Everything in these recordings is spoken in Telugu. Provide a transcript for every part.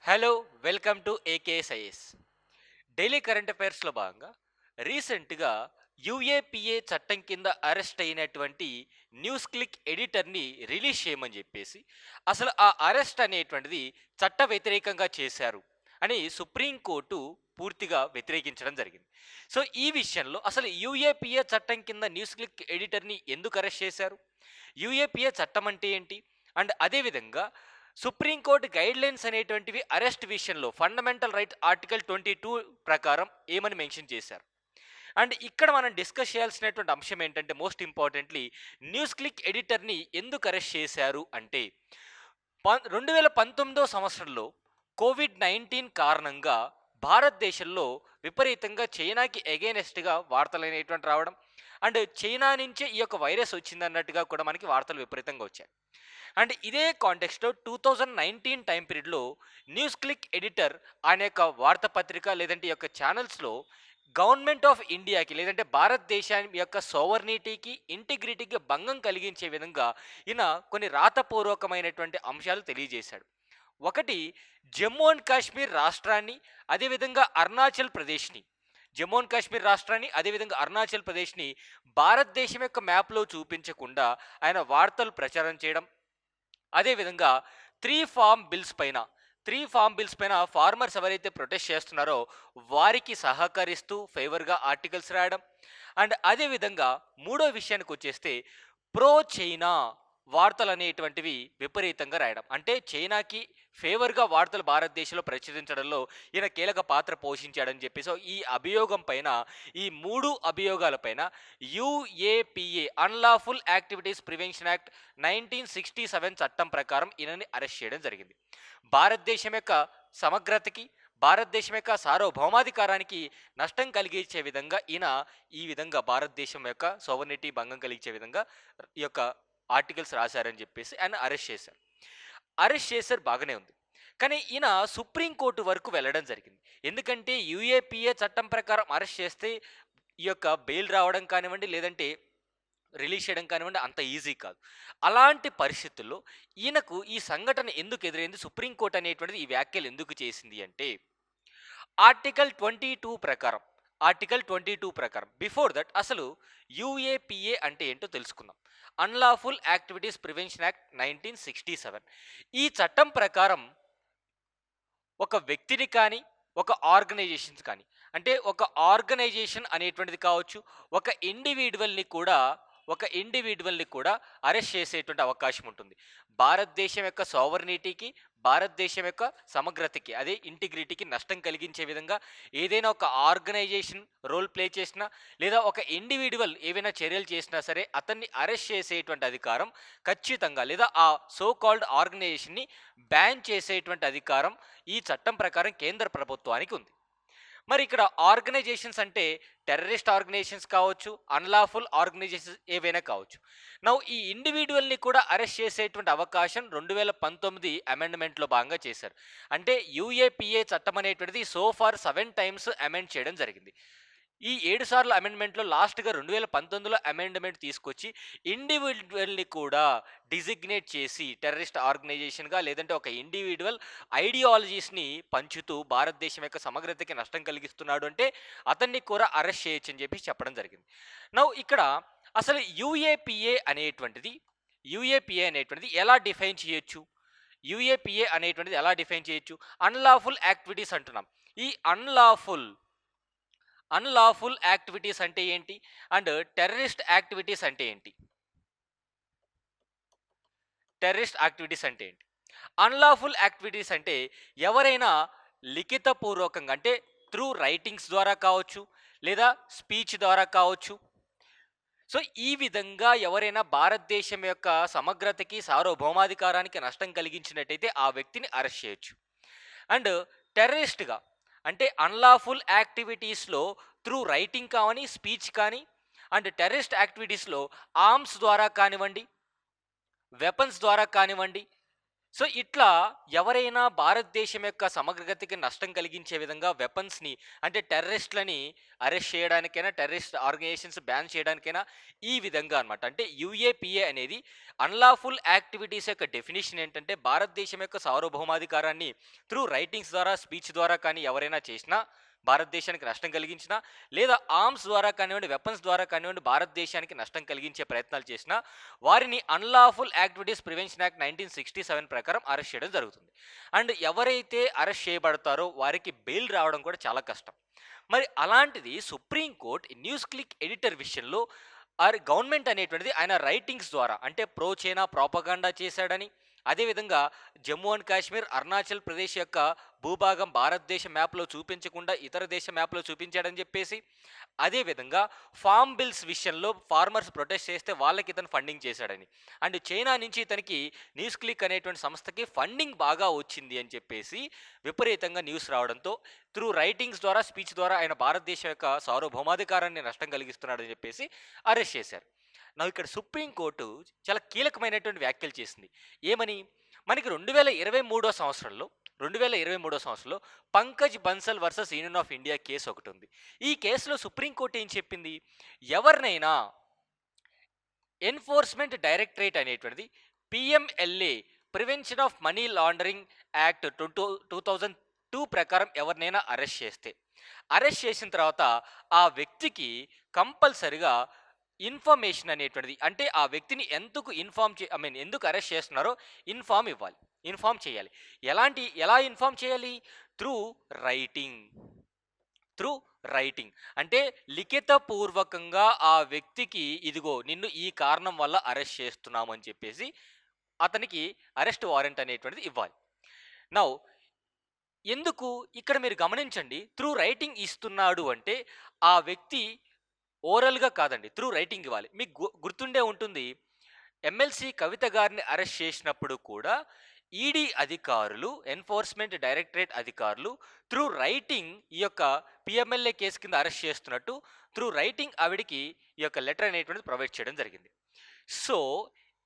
Hello, welcome to AKSIS. Daily current అఫైర్స్లో భాగంగా రీసెంట్గా యూఏపిఏ చట్టం కింద అరెస్ట్ అయినటువంటి న్యూస్ క్లిక్ ఎడిటర్ని రిలీజ్ చేయమని చెప్పేసి అసలు ఆ అరెస్ట్ అనేటువంటిది చట్ట వ్యతిరేకంగా చేశారు అని సుప్రీంకోర్టు పూర్తిగా వ్యతిరేకించడం జరిగింది. సో ఈ విషయంలో అసలు యూఏపిఏ చట్టం కింద న్యూస్ క్లిక్ ఎడిటర్ని ఎందుకు అరెస్ట్ చేశారు, యూఏపిఏ చట్టం అంటే ఏంటి, అండ్ అదేవిధంగా సుప్రీంకోర్టు గైడ్ లైన్స్ అనేటువంటివి అరెస్ట్ విషయంలో ఫండమెంటల్ రైట్ ఆర్టికల్ 22 ప్రకారం ఏమని మెన్షన్ చేశారు. అండ్ ఇక్కడ మనం డిస్కస్ చేయాల్సినటువంటి అంశం ఏంటంటే మోస్ట్ ఇంపార్టెంట్లీ న్యూస్ క్లిక్ ఎడిటర్ని ఎందుకు అరెస్ట్ చేశారు అంటే 2019 సంవత్సరంలో కోవిడ్-19 కారణంగా భారతదేశంలో విపరీతంగా చైనాకి ఎగైనెస్ట్గా వార్తలు అనేటువంటి రావడం, అండ్ చైనా నుంచే ఈ యొక్క వైరస్ వచ్చిందన్నట్టుగా కూడా మనకి వార్తలు విపరీతంగా వచ్చాయి. అండ్ ఇదే కాంటెక్స్ట్లో 2019 టైం పీరియడ్లో న్యూస్ క్లిక్ ఎడిటర్ ఆయన యొక్క వార్తాపత్రిక లేదంటే ఈ యొక్క ఛానల్స్లో గవర్నమెంట్ ఆఫ్ ఇండియాకి లేదంటే భారతదేశాన్ని యొక్క సోవర్నిటీకి ఇంటిగ్రిటీకి భంగం కలిగించే విధంగా ఈయన కొన్ని రాతపూర్వకమైనటువంటి అంశాలు తెలియజేశాడు. ఒకటి, జమ్మూ అండ్ కాశ్మీర్ రాష్ట్రాన్ని, అదేవిధంగా అరుణాచల్ ప్రదేశ్ని, జమ్మూ అండ్ కాశ్మీర్ రాష్ట్రాన్ని అదేవిధంగా అరుణాచల్ ప్రదేశ్ని భారతదేశం యొక్క మ్యాప్లో చూపించకుండా ఆయన వార్తలు ప్రచారం చేయడం. అదేవిధంగా త్రీ ఫార్మ్ బిల్స్ పైన ఫార్మర్స్ ఎవరైతే ప్రొటెస్ట్ చేస్తున్నారో వారికి సహకరిస్తూ ఫేవర్గా ఆర్టికల్స్ రాయడం. అండ్ అదేవిధంగా మూడో విషయానికి వచ్చేస్తే ప్రో చైనా వార్తలు అనేటువంటివి విపరీతంగా రాయడం, అంటే చైనాకి ఫేవర్గా వార్తలు భారతదేశంలో ప్రచురించడంలో ఈయన కీలక పాత్ర పోషించాడని చెప్పి సో ఈ అభియోగం పైన, ఈ మూడు అభియోగాలపైన UAPA unlawful activities prevention act 1967 చట్టం ప్రకారం ఈయనని అరెస్ట్ చేయడం జరిగింది. భారతదేశం యొక్క సమగ్రతకి, భారతదేశం యొక్క సార్వభౌమాధికారానికి నష్టం కలిగించే విధంగా ఈయన ఈ విధంగా భారతదేశం యొక్క సోవర్నిటీ భంగం కలిగించే విధంగా ఈ యొక్క ఆర్టికల్స్ రాశారని చెప్పేసి ఆయన అరెస్ట్ చేశారు బాగానే ఉంది. కానీ ఈయన సుప్రీంకోర్టు వరకు వెళ్ళడం జరిగింది. ఎందుకంటే యూఏపిఏ చట్టం ప్రకారం అరెస్ట్ చేస్తే ఈ యొక్క బెయిల్ రావడం కానివ్వండి లేదంటే రిలీజ్ చేయడం కానివ్వండి అంత ఈజీ కాదు. అలాంటి పరిస్థితుల్లో ఈయనకు ఈ సంఘటన ఎందుకు ఎదురైంది, సుప్రీంకోర్టు అనేటువంటిది ఈ వ్యాఖ్యలు ఎందుకు చేసింది అంటే ఆర్టికల్ 22 ప్రకారం బిఫోర్ దట్ అసలు యూఏపిఏ అంటే ఏంటో తెలుసుకుందాం. Unlawful activities prevention act 1967. ఈ చట్టం ప్రకారం ఒక వ్యక్తిని కానీ ఒక ఆర్గనైజేషన్స్ కానీ, అంటే ఒక ఆర్గనైజేషన్ అనేటువంటిది కావచ్చు, ఒక ఇండివిజువల్ని కూడా అరెస్ట్ చేసేటువంటి అవకాశం ఉంటుంది. భారతదేశం యొక్క సోవర్నిటీకి, భారతదేశం యొక్క సమగ్రతకి, అదే ఇంటిగ్రిటీకి నష్టం కలిగించే విధంగా ఏదైనా ఒక ఆర్గనైజేషన్ రోల్ ప్లే చేసినా లేదా ఒక ఇండివిజువల్ ఏవైనా చర్యలు చేసినా సరే అతన్ని అరెస్ట్ చేసేటువంటి అధికారం ఖచ్చితంగా, లేదా ఆ సో కాల్డ్ ఆర్గనైజేషన్ని బ్యాన్ చేసేటువంటి అధికారం ఈ చట్టం ప్రకారం కేంద్ర ప్రభుత్వానికి ఉంది. మరి ఇక్కడ ఆర్గనైజేషన్స్ అంటే టెర్రరిస్ట్ ఆర్గనైజేషన్స్ కావచ్చు, అన్లాఫుల్ ఆర్గనైజేషన్స్ ఏవైనా కావచ్చు. నౌ ఈ ఇండివిజువల్ని కూడా అరెస్ట్ చేసేటువంటి అవకాశం 2019 అమెండ్మెంట్లో భాగంగా చేశారు. అంటే యూఏపిఏ చట్టం అనేటువంటిది సో ఫార్ 7 టైమ్స్ అమెండ్ చేయడం జరిగింది. ఈ 7 సార్లు అమెండ్మెంట్లో లాస్ట్గా 2019లో అమెండ్మెంట్ తీసుకొచ్చి ఇండివిజువల్ని కూడా డిజిగ్నేట్ చేసి టెర్రరిస్ట్ ఆర్గనైజేషన్గా లేదంటే ఒక ఇండివిజువల్ ఐడియాలజీస్ని పంచుతూ భారతదేశం యొక్క సమగ్రతకి నష్టం కలిగిస్తున్నాడు అంటే అతన్ని కూడా అరెస్ట్ చేయొచ్చు అని చెప్పి చెప్పడం జరిగింది. నౌ ఇక్కడ అసలు యూఏపిఏ అనేటువంటిది ఎలా డిఫైన్ చేయొచ్చు, అన్లాఫుల్ యాక్టివిటీస్ అంటున్నాం. ఈ అన్లాఫుల్ యాక్టివిటీస్ అంటే ఏంటి, అండ్ టెర్రరిస్ట్ యాక్టివిటీస్ అంటే ఏంటి? అన్లాఫుల్ యాక్టివిటీస్ అంటే ఎవరైనా లిఖితపూర్వకంగా, అంటే త్రూ రైటింగ్స్ ద్వారా కావచ్చు లేదా స్పీచ్ ద్వారా కావచ్చు, సో ఈ విధంగా ఎవరైనా భారతదేశం యొక్క సమగ్రతకి సార్వభౌమాధికారానికి నష్టం కలిగించినట్టయితే ఆ వ్యక్తిని అరెస్ట్ చేయొచ్చు. అండ్ టెర్రరిస్ట్గా అంటే అన్లాఫుల్ యాక్టివిటీస్లో త్రూ రైటింగ్ కానీ స్పీచ్ కానీ, అండ్ టెర్రరిస్ట్ యాక్టివిటీస్లో ఆర్మ్స్ ద్వారా కానివ్వండి, వెపన్స్ ద్వారా కానివ్వండి, సో ఇట్లా ఎవరైనా భారతదేశం యొక్క సమగ్రతకి నష్టం కలిగించే విధంగా వెపన్స్‌ని అంటే టెర్రరిస్ట్‌లని అరెస్ట్ చేయడానికైనా, టెర్రరిస్ట్ ఆర్గనైజేషన్స్ బ్యాన్ చేయడానికైనా ఈ విధంగా అన్నమాట. అంటే యూఏపీఏ అనేది అన్‌లాఫుల్ యాక్టివిటీస్ యొక్క డెఫినిషన్ ఏంటంటే భారతదేశం యొక్క సార్వభౌమాధికారాన్ని త్రూ రైటింగ్స్ ద్వారా, స్పీచ్ ద్వారా కానీ ఎవరైనా చేసినా, భారతదేశానికి నష్టం కలిగించినా, లేదా ఆర్మ్స్ ద్వారా కానివ్వండి, వెపన్స్ ద్వారా కానివ్వండి, భారతదేశానికి నష్టం కలిగించే ప్రయత్నాలు చేసినా వారిని అన్‌లాఫుల్ యాక్టివిటీస్ ప్రివెన్షన్ యాక్ట్ 1967 ప్రకారం అరెస్ట్ చేయడం జరుగుతుంది. అండ్ ఎవరైతే అరెస్ట్ చేయబడతారో వారికి బెయిల్ రావడం కూడా చాలా కష్టం. మరి అలాంటిది supreme court news click editor విషయంలో గవర్నమెంట్ అనేటువంటిది ఆయన రైటింగ్స్ ద్వారా అంటే ప్రో చైనా ప్రాపగాండా చేశాడని, అదేవిధంగా జమ్మూ అండ్ కాశ్మీర్, అరుణాచల్ ప్రదేశ్ యొక్క భూభాగం భారతదేశ మ్యాప్లో చూపించకుండా ఇతర దేశ మ్యాప్లో చూపించాడని చెప్పేసి, అదేవిధంగా ఫార్మ్ బిల్స్ విషయంలో ఫార్మర్స్ ప్రొటెస్ట్ చేస్తే వాళ్ళకి ఇతను ఫండింగ్ చేశాడని, అండ్ చైనా నుంచి ఇతనికి న్యూస్ క్లిక్ అనేటువంటి సంస్థకి ఫండింగ్ బాగా వచ్చింది అని చెప్పేసి విపరీతంగా న్యూస్ రావడంతో త్రూ రైటింగ్స్ ద్వారా, స్పీచ్ ద్వారా ఆయన భారతదేశం యొక్క సార్వభౌమాధికారాన్ని నష్టం కలిగిస్తున్నాడని చెప్పేసి అరెస్ట్ చేశారు. ఇక్కడ సుప్రీంకోర్టు చాలా కీలకమైనటువంటి వ్యాఖ్యలు చేసింది. ఏమని? మనకి 2023 సంవత్సరంలో Pankaj Bansal versus union of India case ఒకటి ఉంది. ఈ కేసులో సుప్రీంకోర్టు ఏం చెప్పింది? ఎవరినైనా ఎన్ఫోర్స్మెంట్ డైరెక్టరేట్ అనేటువంటిది PMLA prevention of money laundering act 2002 ప్రకారం ఎవరినైనా అరెస్ట్ చేసిన తర్వాత ఆ వ్యక్తికి కంపల్సరిగా ఇన్ఫర్మేషన్ అనేటువంటిది అంటే ఆ వ్యక్తిని ఎందుకు ఎందుకు అరెస్ట్ చేస్తున్నారో ఇన్ఫామ్ చేయాలి. ఎలా ఇన్ఫామ్ చేయాలి? Through writing. త్రూ రైటింగ్ అంటే లిఖితపూర్వకంగా ఆ వ్యక్తికి ఇదిగో నిన్ను ఈ కారణం వల్ల అరెస్ట్ చేస్తున్నాము అని చెప్పేసి అతనికి అరెస్ట్ వారెంట్ అనేటువంటిది ఇవ్వాలి. నౌ ఎందుకు ఇక్కడ మీరు గమనించండి, త్రూ రైటింగ్ ఇస్తున్నాడు అంటే ఆ వ్యక్తి ఓరల్‌గా కాదండి, త్రూ రైటింగ్ ఇవ్వాలి. మీకు గుర్తుండే ఉంటుంది. ఎమ్మెల్సీ కవిత గారిని అరెస్ట్ చేసినప్పుడు కూడా ఈడీ అధికారులు, ఎన్ఫోర్స్మెంట్ డైరెక్టరేట్ అధికారులు త్రూ రైటింగ్ ఈ యొక్క పిఎంఎల్ఏ కేసు కింద అరెస్ట్ చేస్తున్నట్టు త్రూ రైటింగ్ ఆవిడికి ఈ యొక్క లెటర్ అనేటువంటిది ప్రొవైడ్ చేయడం జరిగింది. సో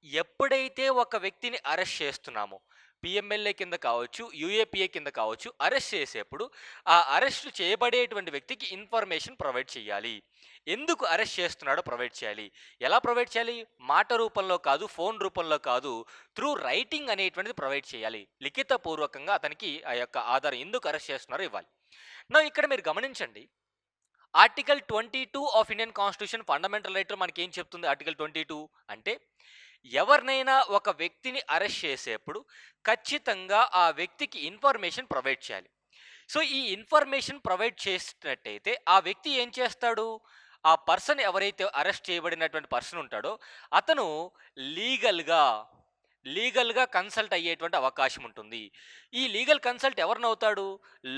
ఎప్పుడైతే ఒక వ్యక్తిని అరెస్ట్ చేస్తున్నామో పిఎంఎల్ఏ కింద కావచ్చు, యూఏపీఏ కింద కావచ్చు, అరెస్ట్ చేసేప్పుడు ఆ అరెస్ట్ చేయబడేటువంటి వ్యక్తికి ఇన్ఫర్మేషన్ ప్రొవైడ్ చేయాలి. ఎందుకు అరెస్ట్ చేస్తున్నాడో ప్రొవైడ్ చేయాలి. ఎలా ప్రొవైడ్ చేయాలి? మాట రూపంలో కాదు, ఫోన్ రూపంలో కాదు, త్రూ రైటింగ్ అనేటువంటిది ప్రొవైడ్ చేయాలి. లిఖితపూర్వకంగా అతనికి ఆ యొక్క ఆధారం ఎందుకు అరెస్ట్ చేస్తున్నారో ఇవ్వాలి. ఇక్కడ మీరు గమనించండి, article 22 of Indian constitution fundamental right మనకి ఏం చెప్తుంది? ఆర్టికల్ 22 అంటే ఎవరినైనా ఒక వ్యక్తిని అరెస్ట్ చేసేప్పుడు ఖచ్చితంగా ఆ వ్యక్తికి ఇన్ఫర్మేషన్ ప్రొవైడ్ చేయాలి. సో ఈ ఇన్ఫర్మేషన్ ప్రొవైడ్ చేసినట్టయితే ఆ వ్యక్తి ఏం చేస్తాడు? ఆ పర్సన్ ఎవరైతే అరెస్ట్ చేయబడినటువంటి పర్సన్ ఉంటాడో అతను లీగల్గా కన్సల్ట్ అయ్యేటువంటి అవకాశం ఉంటుంది. ఈ లీగల్ కన్సల్ట్ ఎవరినవుతాడు?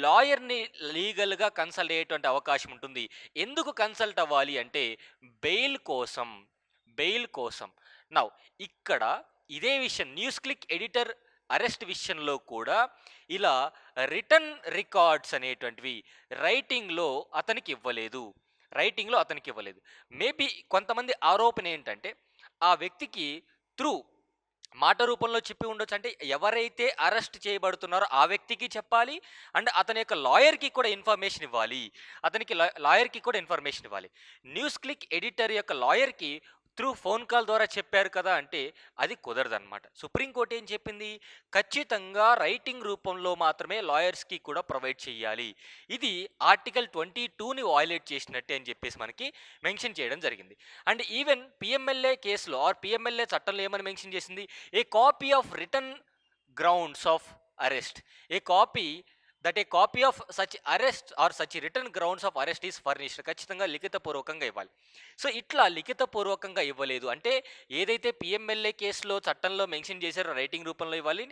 లాయర్ని లీగల్గా కన్సల్ట్ అయ్యేటువంటి అవకాశం ఉంటుంది. ఎందుకు కన్సల్ట్ అవ్వాలి అంటే బెయిల్ కోసం. నౌ ఇక్కడ ఇదే విషయం న్యూస్ క్లిక్ ఎడిటర్ అరెస్ట్ విషయంలో కూడా ఇలా రిటర్న్ రికార్డ్స్ అనేటువంటివి రైటింగ్లో అతనికి ఇవ్వలేదు. మేబీ కొంతమంది ఆరోపణ ఏంటంటే ఆ వ్యక్తికి త్రూ మాట రూపంలో చెప్పి ఉండొచ్చు. అంటే ఎవరైతే అరెస్ట్ చేయబడుతున్నారో ఆ వ్యక్తికి చెప్పాలి, అండ్ అతని యొక్క లాయర్కి కూడా ఇన్ఫర్మేషన్ ఇవ్వాలి. న్యూస్ క్లిక్ ఎడిటర్ యొక్క లాయర్కి త్రూ ఫోన్ కాల్ ద్వారా చెప్పారు కదా అంటే అది కుదరదన్నమాట. సుప్రీంకోర్టు ఏం చెప్పింది? ఖచ్చితంగా రైటింగ్ రూపంలో మాత్రమే లాయర్స్కి కూడా ప్రొవైడ్ చేయాలి. ఇది ఆర్టికల్ 22ని వయలేట్ చేసినట్టే అని చెప్పేసి మనకి మెన్షన్ చేయడం జరిగింది. అండ్ ఈవెన్ పిఎంఎల్ఏ కేసులో పిఎంఎల్ఏ చట్టంలో ఏమని మెన్షన్ చేసింది? A copy of return grounds of arrest a copy of such arrest are such return grounds of arrest is furnished. ఖచ్చితంగా లిఖితపూర్వకంగా ఇవ్వాలి. సో ఇట్లా లిఖితపూర్వకంగా ఇవ్వలేదు అంటే ఏదైతే పిఎంఎల్ఏ కేసులో చట్టంలో మెన్షన్ చేశారో రైటింగ్ రూపంలో ఇవ్వాలి,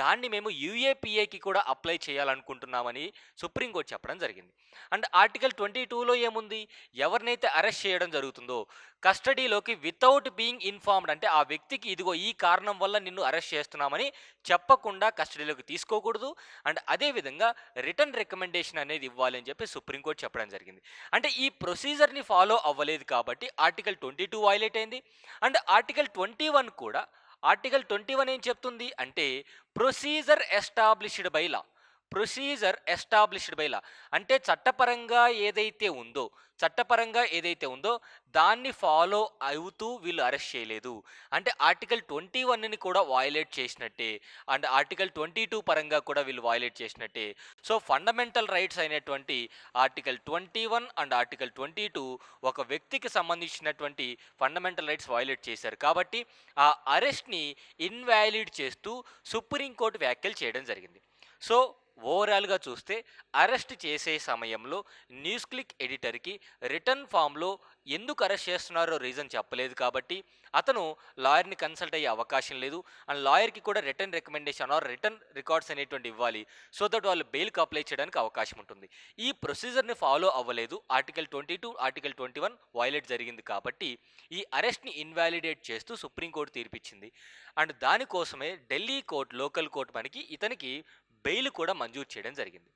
దాన్ని మేము యూఏపీఏకి కూడా అప్లై చేయాలనుకుంటున్నామని సుప్రీంకోర్టు చెప్పడం జరిగింది. అండ్ ఆర్టికల్ 22లో ఏముంది? ఎవరినైతే అరెస్ట్ చేయడం జరుగుతుందో కస్టడీలోకి వితౌట్ బీయింగ్ ఇన్ఫార్మ్డ్ అంటే ఆ వ్యక్తికి ఇదిగో ఈ కారణం వల్ల నిన్ను అరెస్ట్ చేస్తున్నామని చెప్పకుండా కస్టడీలోకి తీసుకోకూడదు. అండ్ అదేవిధంగా రిటర్న్ రికమెండేషన్ అనేది ఇవ్వాలి అని చెప్పి సుప్రీంకోర్టు చెప్పడం జరిగింది. అంటే ఈ ప్రొసీజర్ని ఫాలో అవ్వలేదు కాబట్టి ఆర్టికల్ 22 వయలేట్ అయింది. అండ్ ఆర్టికల్ 21 కూడా ఆర్టికల్ 21 ఏం చెప్తుంది అంటే procedure established by law. Procedure established by law అంటే చట్టపరంగా ఏదైతే ఉందో దాన్ని ఫాలో అవుతూ వీళ్ళు అరెస్ట్ చేయలేదు. అంటే ఆర్టికల్ 21ని కూడా వయలేట్ చేసినట్టే. అండ్ ఆర్టికల్ 22 పరంగా కూడా వీళ్ళు వయలేట్ చేసినట్టే. సో ఫండమెంటల్ రైట్స్ అయినటువంటి ఆర్టికల్ 21 అండ్ ఆర్టికల్ 22 ఒక వ్యక్తికి సంబంధించినటువంటి ఫండమెంటల్ రైట్స్ వయలేట్ చేశారు. కాబట్టి ఆ అరెస్ట్‌ని ఇన్వాలిడ్ చేస్తూ సుప్రీంకోర్టు వ్యాఖ్యలు చేయడం జరిగింది. సో ఓవరాల్‌గా చూస్తే అరెస్ట్ చేసే సమయంలో న్యూస్ క్లిక్ ఎడిటర్‌కి రిటర్న్ ఫామ్‌లో ఎందుకు అరెస్ట్ చేస్తున్నారో రీజన్ చెప్పలేదు కాబట్టి అతను లాయర్‌ని కన్సల్ట్ అయ్యే అవకాశం లేదు. అండ్ లాయర్‌కి కూడా return recommendation or return records అనేటువంటివి ఇవ్వాలి. సో దట్ వాళ్ళు బెయిల్‌కి అప్లై చేయడానికి అవకాశం ఉంటుంది. ఈ ప్రొసీజర్‌ని ఫాలో అవ్వలేదు. ఆర్టికల్ 22, ఆర్టికల్ 21 వయలేట్ జరిగింది కాబట్టి ఈ అరెస్ట్‌ని ఇన్వాలిడేట్ చేస్తూ సుప్రీంకోర్టు తీర్పిచ్చింది. అండ్ దానికోసమే ఢిల్లీ కోర్ట్, లోకల్ కోర్ట్ మనకి ఇతనికి బెయిల్ కూడా మంజూరు చేయడం జరిగింది.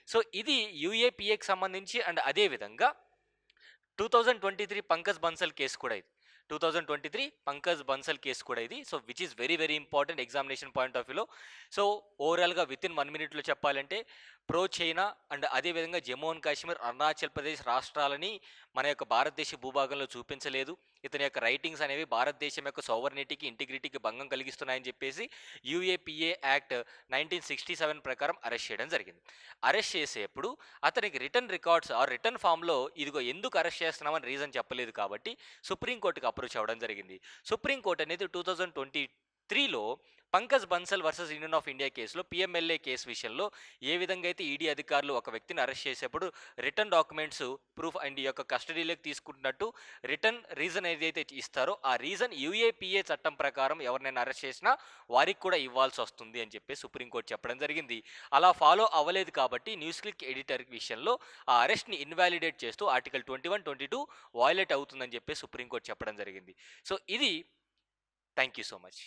సో ఇది యూఏపీఏకి సంబంధించి అండ్ అదే విధంగా 2023 పంకజ్ బన్సల్ కేసు కూడా ఇది. 2023 పంకజ్ బన్సల్ కేసు కూడా ఇది. So which is very very important examination point of వ్యూలో. సో ఓవరాల్‌గా వితిన్ 1 మినిట్‌లో చెప్పాలంటే ప్రో చైనా అండ్ అదేవిధంగా జమ్మూ అండ్ కాశ్మీర్, అరుణాచల్ ప్రదేశ్ రాష్ట్రాలని మన యొక్క భారతదేశ భూభాగంలో చూపించలేదు. ఇతని యొక్క రైటింగ్స్ అనేవి భారతదేశం యొక్క సోవర్నిటీకి, ఇంటిగ్రిటీకి భంగం కలిగిస్తున్నాయని చెప్పేసి యూఏపీఏ యాక్ట్ 1967 ప్రకారం అరెస్ట్ చేయడం జరిగింది. అరెస్ట్ చేసేప్పుడు అతనికి రిటర్న్ రికార్డ్స్ ఆర్ రిటర్న్ ఫామ్‌లో ఇదిగో ఎందుకు అరెస్ట్ చేస్తున్నామని రీజన్ చెప్పలేదు కాబట్టి సుప్రీంకోర్టుకి అప్రోచ్ అవ్వడం జరిగింది. సుప్రీంకోర్టు అనేది 2023లో Pankaj Bansal versus union of India కేసులో పీఎంఎల్ఏ కేసు విషయంలో ఏ విధంగా అయితే ఈడీ అధికారులు ఒక వ్యక్తిని అరెస్ట్ చేసేప్పుడు రిటర్న్ డాక్యుమెంట్స్, ప్రూఫ్ అండ్ ఈ యొక్క కస్టడీలోకి తీసుకుంటున్నట్టు రిటర్న్ రీజన్ ఏదైతే ఇస్తారో ఆ రీజన్ యూఏపీఏ చట్టం ప్రకారం ఎవరినైనా అరెస్ట్ చేసినా వారికి కూడా ఇవ్వాల్సి వస్తుంది అని చెప్పి సుప్రీంకోర్టు చెప్పడం జరిగింది. అలా ఫాలో అవ్వలేదు కాబట్టి న్యూస్ క్లిక్ ఎడిటర్ విషయంలో ఆ అరెస్ట్ని ఇన్వాలిడేట్ చేస్తూ ఆర్టికల్ 21, 22 వయలేట్ అవుతుందని చెప్పి సుప్రీంకోర్టు చెప్పడం జరిగింది. సో ఇది థ్యాంక్ యూ సో మచ్.